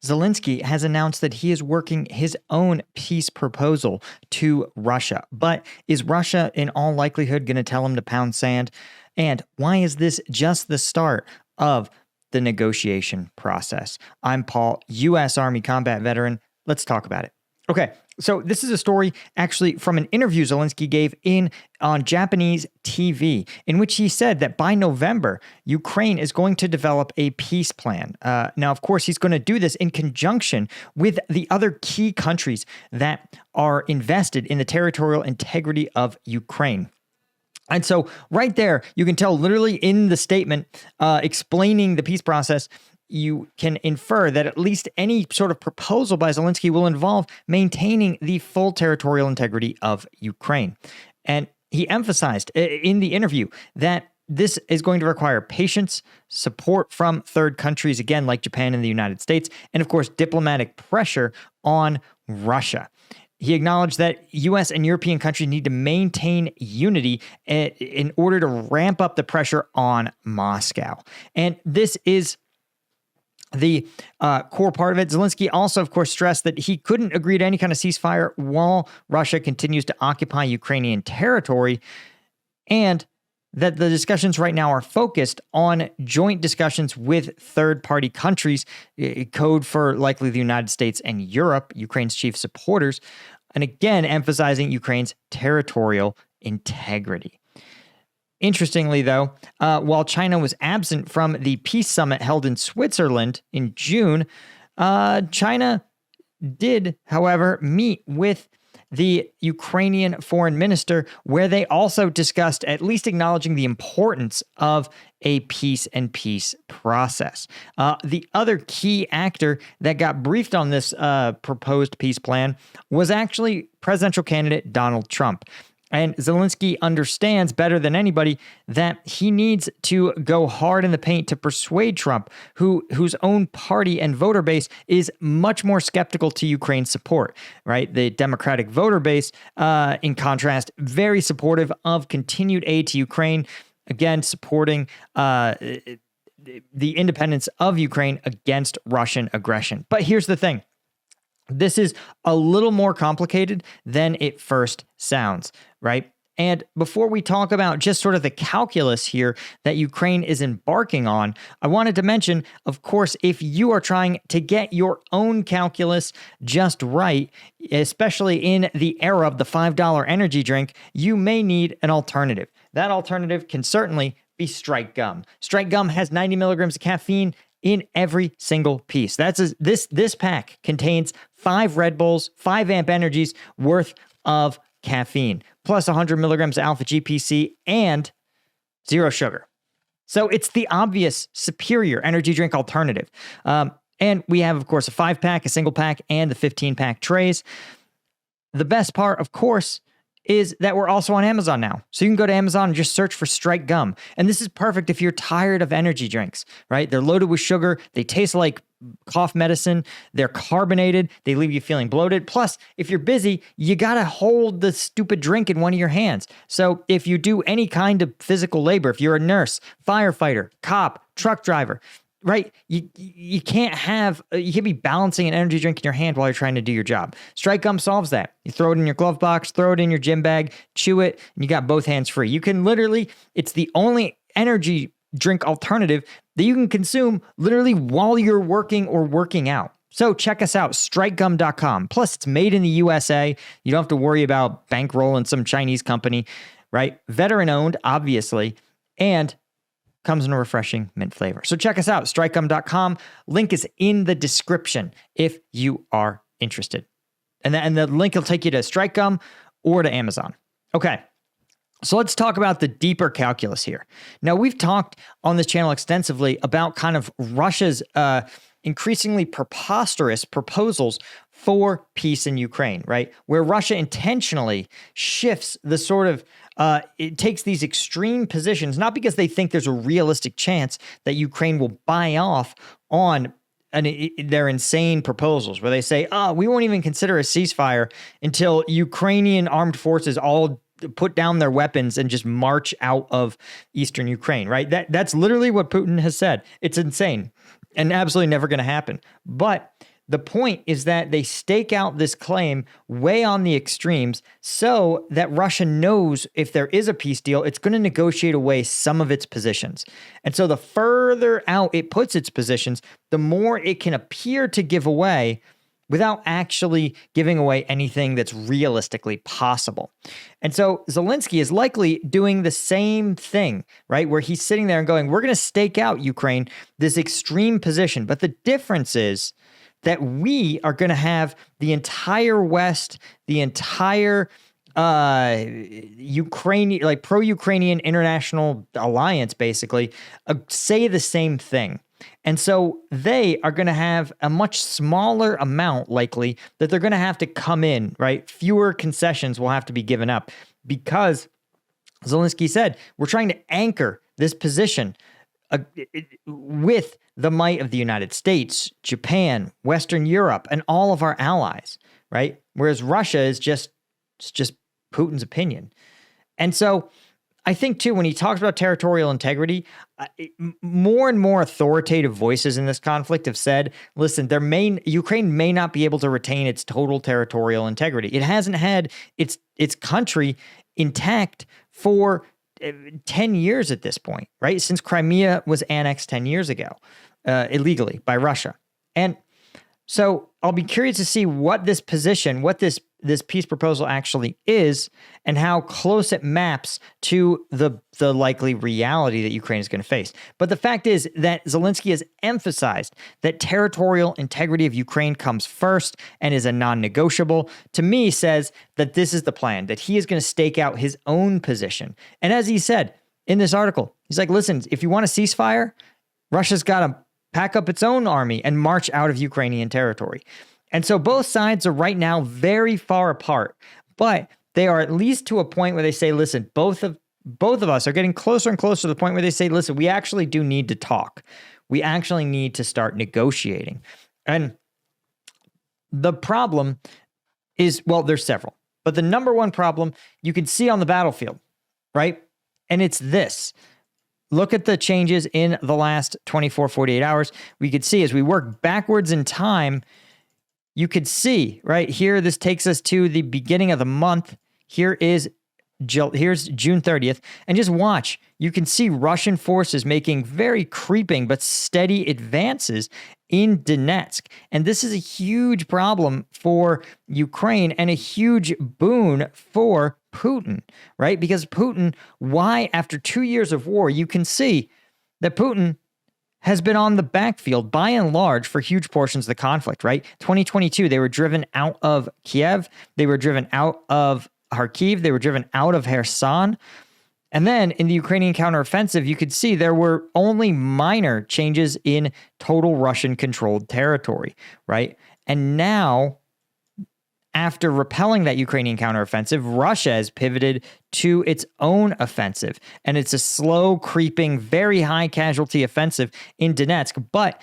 Zelensky has announced that he is working his own peace proposal to Russia. But is Russia in all likelihood going to tell him to pound sand? And why is this just the start of the negotiation process? I'm Paul, U.S. Army combat veteran. Let's talk about it. Okay, so this is a story actually from an interview Zelensky gave on Japanese TV, in which he said that by November, Ukraine is going to develop a peace plan. Now, of course, he's going to do this in conjunction with the other key countries that are invested in the territorial integrity of Ukraine. And so right there, you can tell literally in the statement explaining the peace process, you can infer that at least any sort of proposal by Zelensky will involve maintaining the full territorial integrity of Ukraine. And he emphasized in the interview that this is going to require patience, support from third countries, again, like Japan and the United States, and of course, diplomatic pressure on Russia. He acknowledged that U.S. and European countries need to maintain unity in order to ramp up the pressure on Moscow. And this is the core part of it. Zelensky also, of course, stressed that he couldn't agree to any kind of ceasefire while Russia continues to occupy Ukrainian territory, and that the discussions right now are focused on joint discussions with third-party countries, code for likely the United States and Europe, Ukraine's chief supporters, and again, emphasizing Ukraine's territorial integrity. Interestingly, though, while China was absent from the peace summit held in Switzerland in June, China did, however, meet with the Ukrainian foreign minister, where they also discussed at least acknowledging the importance of a peace and peace process. The other key actor that got briefed on this proposed peace plan was actually presidential candidate Donald Trump. And Zelensky understands better than anybody that he needs to go hard in the paint to persuade Trump, whose own party and voter base is much more skeptical to Ukraine's support, right? The Democratic voter base, in contrast, very supportive of continued aid to Ukraine, again, supporting the independence of Ukraine against Russian aggression. But here's the thing. This is a little more complicated than it first sounds, right? And before we talk about just sort of the calculus here that Ukraine is embarking on, I wanted to mention, of course, if you are trying to get your own calculus just right, especially in the era of the $5 energy drink, you may need an alternative. That alternative can certainly be Strike Gum. Strike Gum has 90 milligrams of caffeine in every single piece. This pack contains 5 Red Bulls, 5 amp energies worth of caffeine, plus 100 milligrams of alpha GPC and 0 sugar. So it's the obvious superior energy drink alternative. And we have, of course, a 5-pack, a single pack, and the 15-pack trays. The best part, of course, is that we're also on Amazon now. So you can go to Amazon and just search for Strike Gum. And this is perfect if you're tired of energy drinks, right? They're loaded with sugar. They taste like cough medicine. They're carbonated. They leave you feeling bloated. Plus, if you're busy, you got to hold the stupid drink in one of your hands. So if you do any kind of physical labor, if you're a nurse, firefighter, cop, truck driver, right? You can't be balancing an energy drink in your hand while you're trying to do your job. Strike Gum solves that. You throw it in your glove box, throw it in your gym bag, chew it, and you got both hands free. You can literally, it's the only energy drink alternative that you can consume literally while you're working or working out. So check us out, strikegum.com. Plus, it's made in the USA. You don't have to worry about bankrolling some Chinese company, right? Veteran owned, obviously, and comes in a refreshing mint flavor. So check us out, strikegum.com. Link is in the description if you are interested. And the link will take you to Strike Gum or to Amazon. Okay, so let's talk about the deeper calculus here. Now, we've talked on this channel extensively about kind of Russia's increasingly preposterous proposals for peace in Ukraine, right? Where Russia intentionally shifts the sort of it takes these extreme positions, not because they think there's a realistic chance that Ukraine will buy off on their insane proposals, where they say, we won't even consider a ceasefire until Ukrainian armed forces all put down their weapons and just march out of eastern Ukraine, right? That's literally what Putin has said. It's insane. and absolutely never going to happen. But the point is that they stake out this claim way on the extremes so that Russia knows if there is a peace deal, it's going to negotiate away some of its positions. And so the further out it puts its positions, the more it can appear to give away without actually giving away anything that's realistically possible. And so Zelensky is likely doing the same thing, right? Where he's sitting there and going, we're going to stake out Ukraine, this extreme position. But the difference is that we are going to have the entire West, the entire Ukrainian, like pro-Ukrainian international alliance, basically, say the same thing. And so they are going to have a much smaller amount, likely, that they're going to have to come in, right? Fewer concessions will have to be given up because Zelensky said, we're trying to anchor this position with the might of the United States, Japan, Western Europe, and all of our allies, right? Whereas Russia is just Putin's opinion. And so I think, too, when he talks about territorial integrity, more and more authoritative voices in this conflict have said, listen, Ukraine may not be able to retain its total territorial integrity. It hasn't had its country intact for 10 years at this point, right? Since Crimea was annexed 10 years ago, illegally by Russia. And so I'll be curious to see what this position, what this peace proposal actually is, and how close it maps to the likely reality that Ukraine is going to face. But the fact is that Zelensky has emphasized that territorial integrity of Ukraine comes first and is a non-negotiable. To me, says that this is the plan, that he is going to stake out his own position. And as he said in this article, he's like, listen, if you want a ceasefire, Russia's got to pack up its own army and march out of Ukrainian territory. And so both sides are right now very far apart, but they are at least to a point where they say, listen, both of us are getting closer and closer to the point where they say, listen, we actually do need to talk. We actually need to start negotiating. And the problem is, well, there's several, but the number one problem you can see on the battlefield, right? And it's this. Look at the changes in the last 24, 48 hours. We could see as we work backwards in time, you could see right here, this takes us to the beginning of the month. Here's June 30th. And just watch, you can see Russian forces making very creeping but steady advances in Donetsk. And this is a huge problem for Ukraine and a huge boon for Putin, right? Because Putin, why after 2 years of war, you can see that Putin has been on the backfield by and large for huge portions of the conflict, right? 2022, they were driven out of Kiev. They were driven out of Kharkiv. They were driven out of Kherson. And then in the Ukrainian counteroffensive, you could see there were only minor changes in total Russian-controlled territory, right? And now, after repelling that Ukrainian counteroffensive, Russia has pivoted to its own offensive. And it's a slow, creeping, very high casualty offensive in Donetsk. But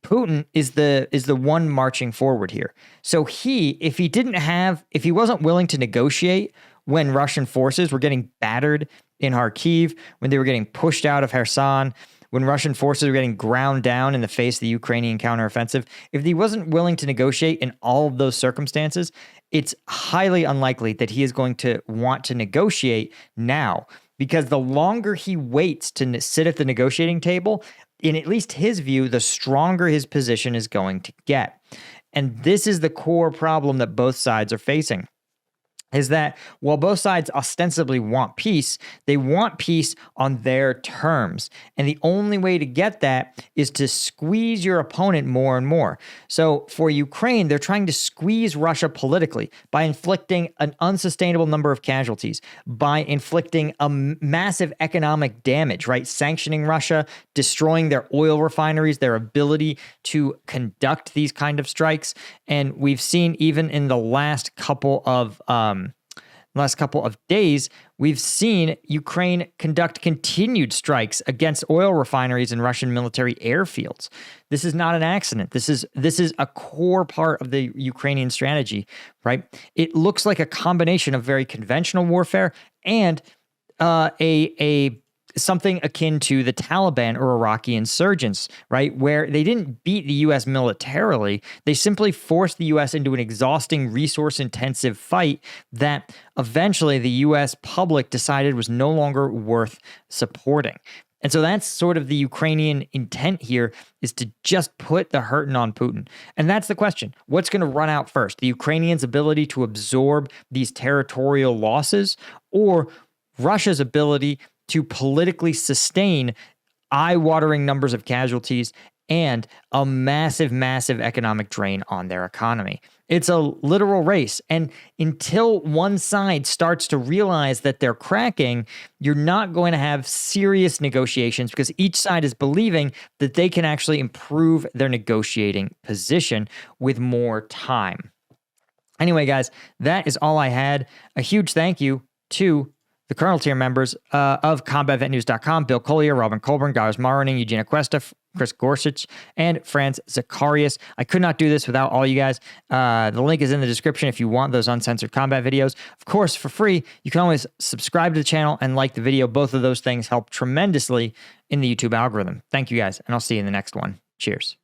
Putin is the one marching forward here. So if he wasn't willing to negotiate when Russian forces were getting battered in Kharkiv, when they were getting pushed out of Kherson, when Russian forces were getting ground down in the face of the Ukrainian counteroffensive, if he wasn't willing to negotiate in all of those circumstances, it's highly unlikely that he is going to want to negotiate now, because the longer he waits to sit at the negotiating table, in at least his view, the stronger his position is going to get. And this is the core problem that both sides are facing, is that while both sides ostensibly want peace, they want peace on their terms. And the only way to get that is to squeeze your opponent more and more. So for Ukraine, they're trying to squeeze Russia politically by inflicting an unsustainable number of casualties, by inflicting a massive economic damage, right? Sanctioning Russia, destroying their oil refineries, their ability to conduct these kind of strikes. And we've seen even in the last couple of days, we've seen Ukraine conduct continued strikes against oil refineries and Russian military airfields. This is not an accident. This is a core part of the Ukrainian strategy, right? It looks like a combination of very conventional warfare and a something akin to the Taliban or Iraqi insurgents, right? Where they didn't beat the U.S. militarily. They simply forced the U.S. into an exhausting, resource-intensive fight that eventually the U.S. public decided was no longer worth supporting. And so that's sort of the Ukrainian intent here, is to just put the hurting on Putin. And that's the question. What's going to run out first? The Ukrainians' ability to absorb these territorial losses, or Russia's ability to politically sustain eye-watering numbers of casualties and a massive, massive economic drain on their economy? It's a literal race. And until one side starts to realize that they're cracking, you're not going to have serious negotiations, because each side is believing that they can actually improve their negotiating position with more time. Anyway, guys, that is all I had. A huge thank you to the Colonel tier members of CombatVetNews.com: Bill Collier, Robin Colburn, Gaius Maroning, Eugenia Cuesta, Chris Gorsuch, and Franz Zacharias. I could not do this without all you guys. The link is in the description if you want those uncensored combat videos. Of course, for free, you can always subscribe to the channel and like the video. Both of those things help tremendously in the YouTube algorithm. Thank you guys, and I'll see you in the next one. Cheers.